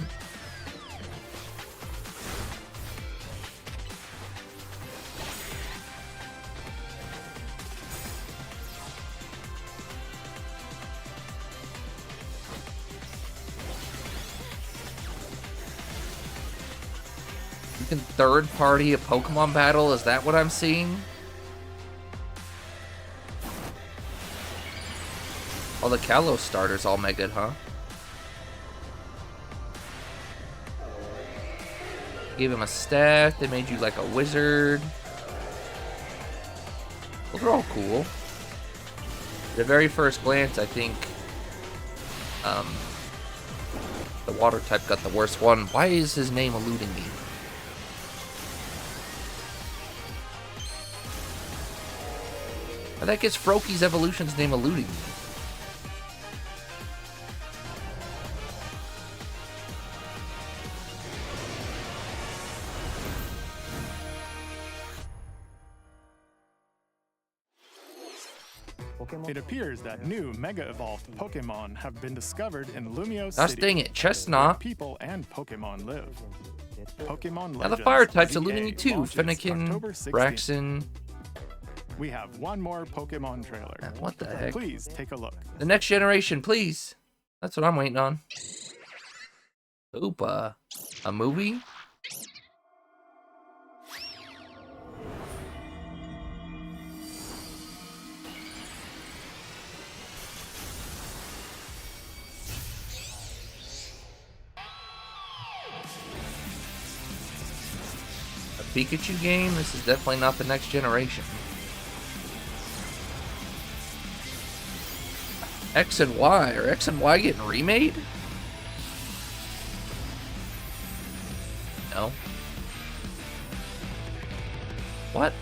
You can third party a Pokemon battle? Is that what I'm seeing? Oh, the Kalos starters all mega, huh? Gave him a stat. They made you like a wizard. Those are all cool. At the very first glance, I think the water type got the worst one. Why is his name eluding me? I think it's Froakie's evolution's name eluding me. It appears that new Mega Evolved Pokemon have been discovered in Lumio Gosh City, dang it, Chestnut. where people and Pokemon live. Pokemon Now the Legends fire type's ZA eluding me too. launches Fennekin, October 16th. Braxton. We have one more Pokemon trailer. What the heck? Please take a look. The next generation, please. That's what I'm waiting on. Oopa. A movie? A Pikachu game? This is definitely not the next generation. X and Y. Are X and Y getting remade? No. What?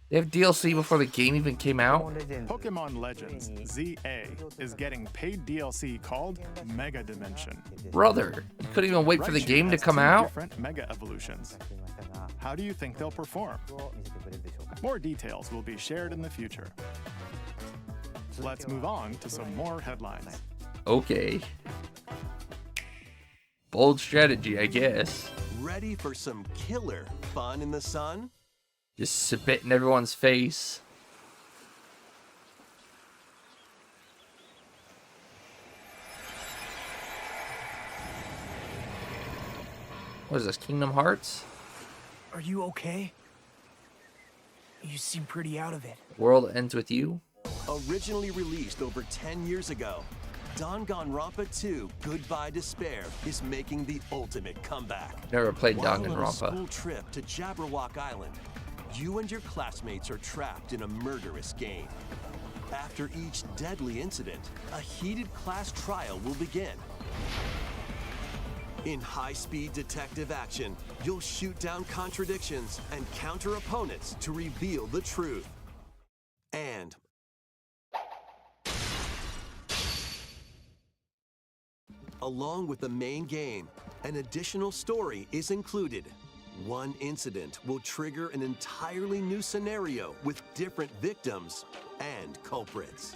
They have DLC before the game even came out? Pokemon Legends ZA is getting paid DLC called Mega Dimension. Brother, you couldn't even wait for the Raichu game to has come 2 out? different Mega Evolutions. How do you think they'll perform? More details will be shared in the future. Let's move on to some more headlines. Okay. Bold strategy, I guess. Ready for some killer fun in the sun? Just spit in everyone's face. What is this, Kingdom Hearts? Are you okay? You seem pretty out of it. World ends with you. Originally released over 10 years ago, Danganronpa 2 Goodbye Despair is making the ultimate comeback. Never played While on a Danganronpa. school trip to Jabberwock Island, you and your classmates are trapped in a murderous game. After each deadly incident, a heated class trial will begin. In high-speed detective action, you'll shoot down contradictions and counter opponents to reveal the truth. And along with the main game, an additional story is included. One incident will trigger an entirely new scenario with different victims and culprits.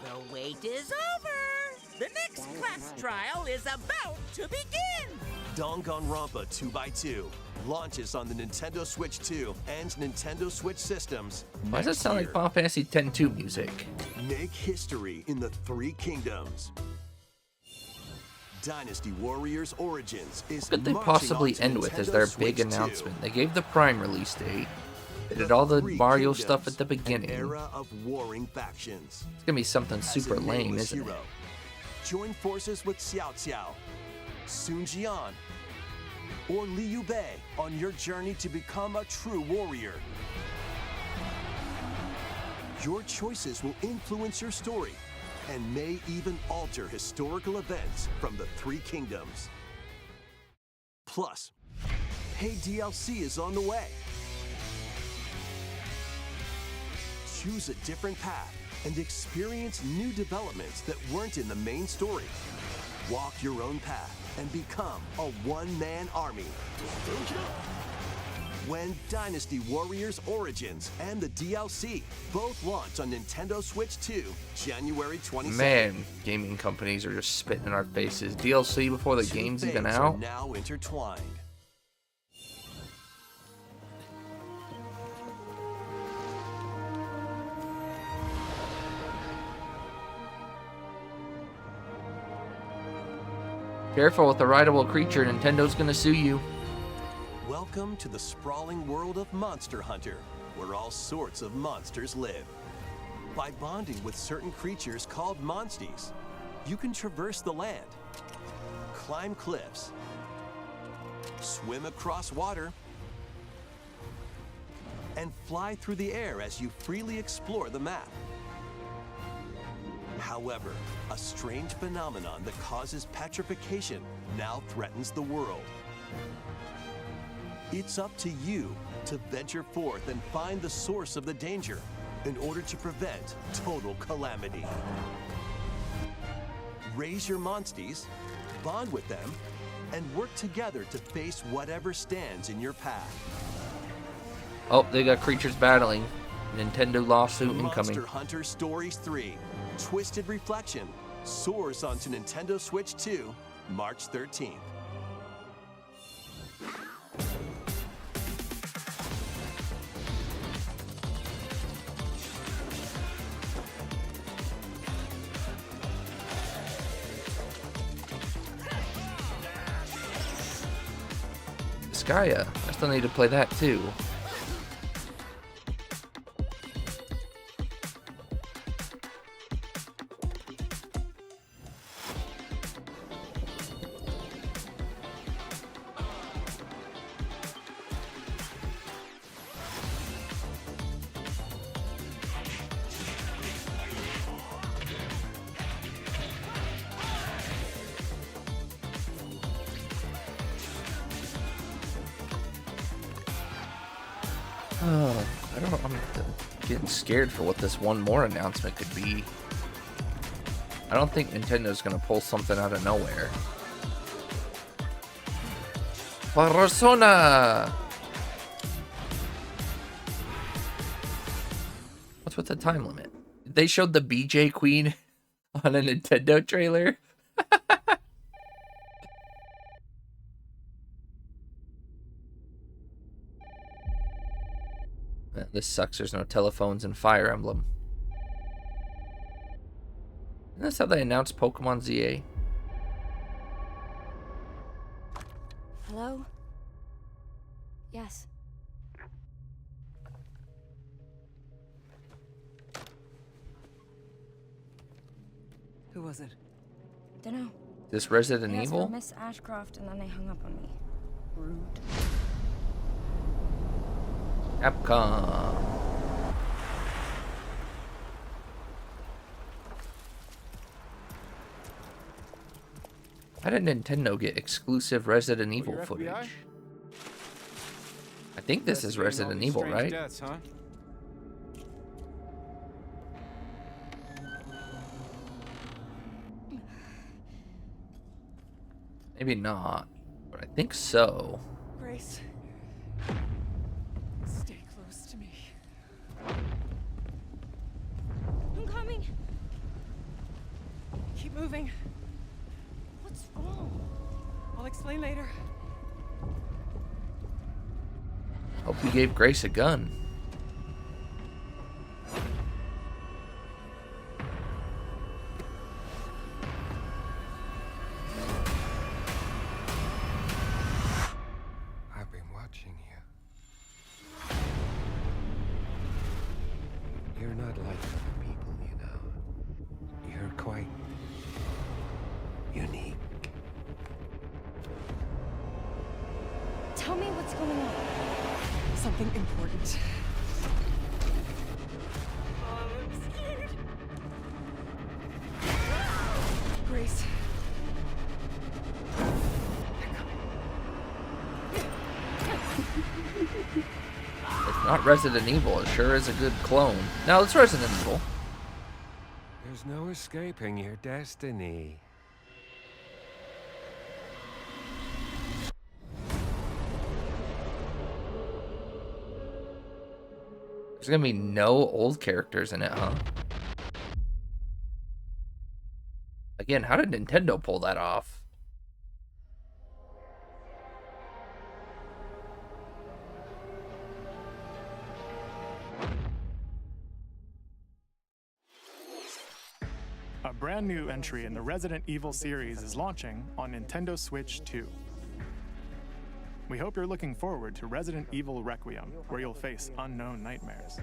The wait is over! The next class trial is about to begin! Danganronpa 2x2 launches on the Nintendo Switch 2 and Nintendo Switch systems. Why does it sound like Final Fantasy X-2 music? Make history in the Three Kingdoms. Dynasty Warriors Origins is What could they possibly end with as their big announcement? They gave the Prime release date. They did all the Mario stuff at the beginning. Era of warring factions. It's gonna be something super lame, isn't it? Join forces with Xiao Xiao, Sun Jian, or Liu Bei on your journey to become a true warrior. Your choices will influence your story and may even alter historical events from the Three Kingdoms. Plus, paid DLC is on the way. Choose a different path and experience new developments that weren't in the main story. Walk your own path and become a one-man army. When Dynasty Warriors Origins and the DLC both launch on Nintendo Switch 2, January 27th. Man, gaming companies are just spitting in our faces. DLC before the game's even out? Are now intertwined. Careful with the rideable creature, Nintendo's gonna sue you. Welcome to the sprawling world of Monster Hunter, where all sorts of monsters live. By bonding with certain creatures called monsties, you can traverse the land, climb cliffs, swim across water, and fly through the air as you freely explore the map. However, a strange phenomenon that causes petrification now threatens the world. It's up to you to venture forth and find the source of the danger in order to prevent total calamity. Raise your monsties, bond with them, and work together to face whatever stands in your path. Oh, they got creatures battling. Nintendo lawsuit incoming. Monster Hunter Stories 3, Twisted Reflection, soars onto Nintendo Switch 2, March 13th. Skya, I still need to play that too. I'm getting scared for what this one more announcement could be. I don't think Nintendo's gonna pull something out of nowhere. Persona! What's with the time limit? They showed the BJ Queen on a Nintendo trailer? This sucks, there's no telephones and Fire Emblem. Isn't this how they announced Pokemon ZA? Hello? Yes. Who was it? Dunno. This Resident They asked for Evil? Miss Ashcroft, and then they hung up on me. Rude. Capcom. How did Nintendo get exclusive Resident Evil footage? I think this is Resident Evil, right? Deaths, huh? Maybe not, but I think so. Grace. Stay close to me. I'm coming. Keep moving. What's wrong? I'll explain later. Hope you gave Grace a gun. I've been watching you. You're not like other people, you know. You're quite unique. Tell me what's going on. Something important. I'm scared. Grace. It's not Resident Evil. It sure is a good clone. No, it's Resident Evil. There's no escaping your destiny. There's gonna be no old characters in it, huh? Again, how did Nintendo pull that off? A brand new entry in the Resident Evil series is launching on Nintendo Switch 2. We hope you're looking forward to Resident Evil Requiem, where you'll face unknown nightmares.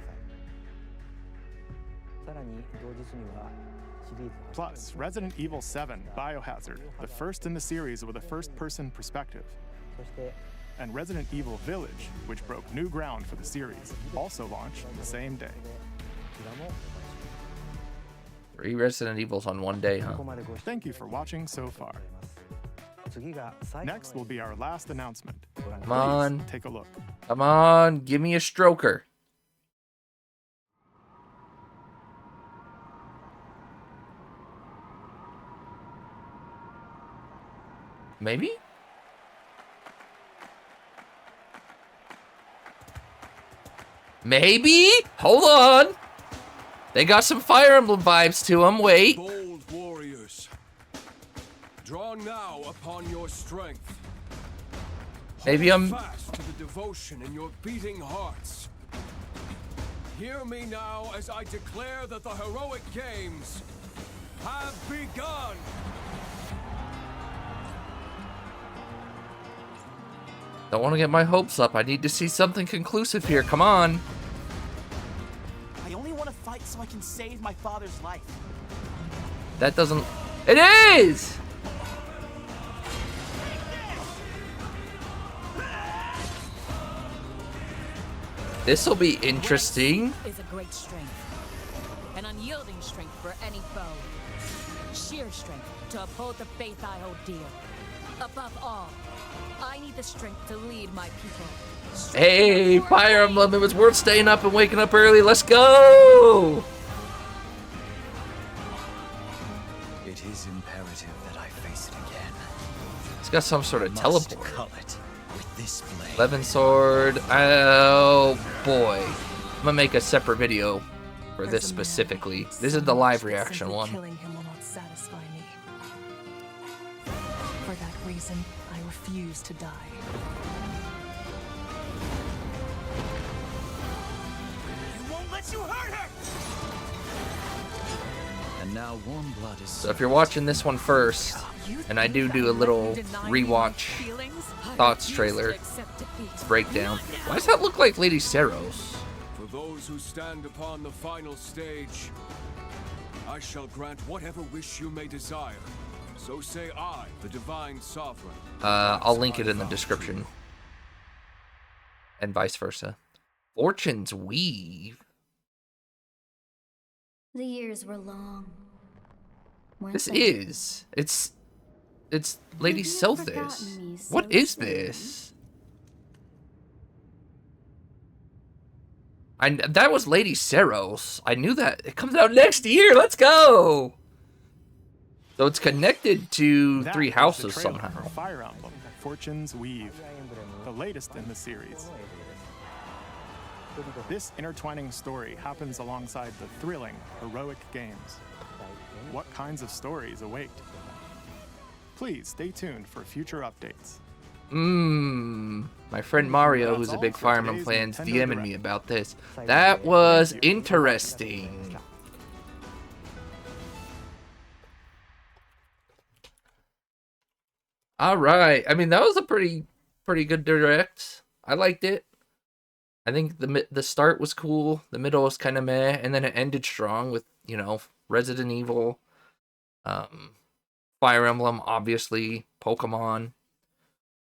Plus, Resident Evil 7 Biohazard, the first in the series with a first-person perspective. And Resident Evil Village, which broke new ground for the series, also launched the same day. 3 Resident Evils on one day, huh? Thank you for watching so far. Next will be our last announcement. Come on. Please take a look. Come on, give me a stroker. Maybe? Maybe? Hold on. They got some Fire Emblem vibes to them. Wait. Bold warriors, draw now upon your strength. Maybe Hold I'm... fast to the devotion in your beating hearts. Hear me now as I declare that the heroic games have begun. Don't want to get my hopes up. I need to see something conclusive here. Come on. I only want to fight so I can save my father's life. That doesn't... It is! This'll be interesting. Is a great strength. An unyielding strength for any foe. Sheer strength to uphold the faith I hold dear. Above all, I need the strength to lead my people. Hey, Fire Emblem, it was worth staying up and waking up early. Let's go! It is imperative that I face it again. It's got some sort of teleport. Cull it with this blade. Levin sword. Oh boy. I'm gonna make a separate video for this specifically. This is the live reaction one. Killing him will not satisfy me. For that reason, I refuse to die. I won't let you hurt her! And now warm blood is... So if you're watching this one first, and I do a little rewatch thoughts trailer breakdown. Why does that look like Lady Saros? For those who stand upon the final stage, I shall grant whatever wish you may desire. So say I, the Divine Sovereign. I'll link it in the description. And vice versa. Fortune's Weave. The years were long. This is. It's Lady Sothis. What is this? That was Lady Seros. I knew that. It comes out next year. Let's go. So it's connected to Three Houses somehow. For Fire Emblem, Fortune's Weave, the latest in the series. This intertwining story happens alongside the thrilling, heroic games. What kinds of stories await? Please stay tuned for future updates. My friend Mario, who's a big Fire Emblem fan, is DMing me about this. That was interesting. All right. I mean, that was a pretty good direct. I liked it. I think the start was cool. The middle was kind of meh, and then it ended strong with, you know, Resident Evil, Fire Emblem, obviously, Pokemon,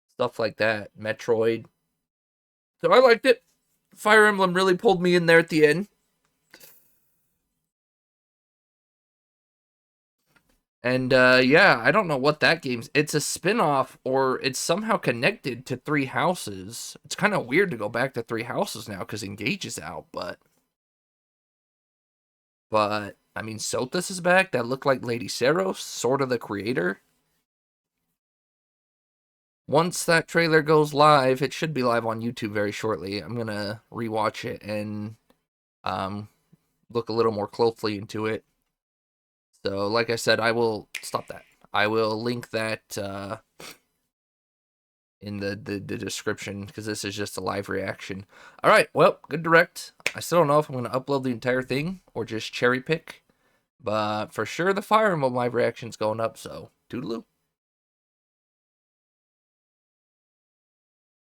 stuff like that, Metroid. So I liked it. Fire Emblem really pulled me in there at the end. And, yeah, I don't know what that game's... It's a spin-off, or it's somehow connected to Three Houses. It's kind of weird to go back to Three Houses now, because Engage is out, but... I mean, Sothis is back. That looked like Lady Seros, sort of the creator. Once that trailer goes live, it should be live on YouTube very shortly. I'm going to rewatch it and look a little more closely into it. So, like I said, I will stop that. I will link that in the description, because this is just a live reaction. All right, well, good direct. I still don't know if I'm going to upload the entire thing or just cherry pick. But for sure, the Fire Emblem live reaction's going up, so toodaloo.